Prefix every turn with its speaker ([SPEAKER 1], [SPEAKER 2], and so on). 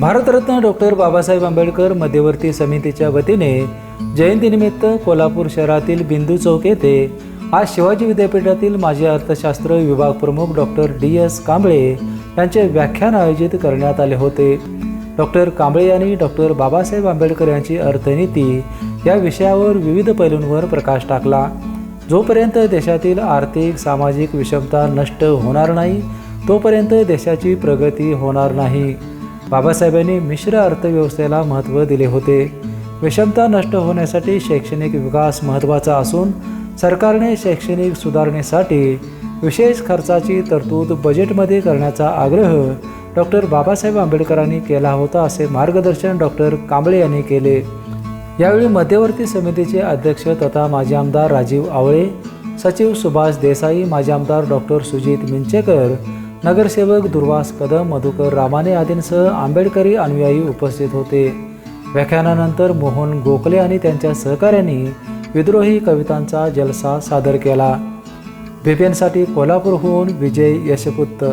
[SPEAKER 1] Bharat Ratna doctor Babasaheb Ambedkar मध्यवर्ती समितीच्या वतीने जयंतीनिमित्त कोल्हापूर शहरातील बिंदू चौक येथे आज शिवाजी विद्यापीठातील माजी अर्थशास्त्र विभाग प्रमुख डॉक्टर DS कांबळे यांचे व्याख्यान आयोजित करण्यात आले होते। डॉक्टर कांबळे यांनी डॉक्टर बाबासाहेब आंबेडकर यांची अर्थनीती या विषयावर विविध पैलूंवर प्रकाश टाकला। जोपर्यंत देशातील आर्थिक सामाजिक विषमता नष्ट होणार नाही तोपर्यंत देशाची प्रगती होणार नाही। बाबासाहेबांनी मिश्र अर्थव्यवस्थेला महत्त्व दिले होते। विषमता नष्ट होण्यासाठी शैक्षणिक विकास महत्त्वाचा असून सरकारने शैक्षणिक सुधारणेसाठी विशेष खर्चाची तरतूद बजेटमध्ये करण्याचा आग्रह डॉक्टर बाबासाहेब आंबेडकरांनी केला होता, असे मार्गदर्शन डॉक्टर कांबळे यांनी केले। यावेळी मध्यवर्ती समितीचे अध्यक्ष तथा माजी आमदार राजीव आवळे, सचिव सुभाष देसाई, माजी आमदार डॉक्टर सुजित मिंचेकर, नगरसेवक दुर्वास कदम, मधुकर रामाने आदींसह आंबेडकरी अनुयायी उपस्थित होते। व्याख्यानानंतर मोहन गोखले आणि त्यांच्या सहकाऱ्यांनी विद्रोही कवितांचा जलसा सादर केला। VPN साठी कोल्हापूरहून विजय यशपुत्त।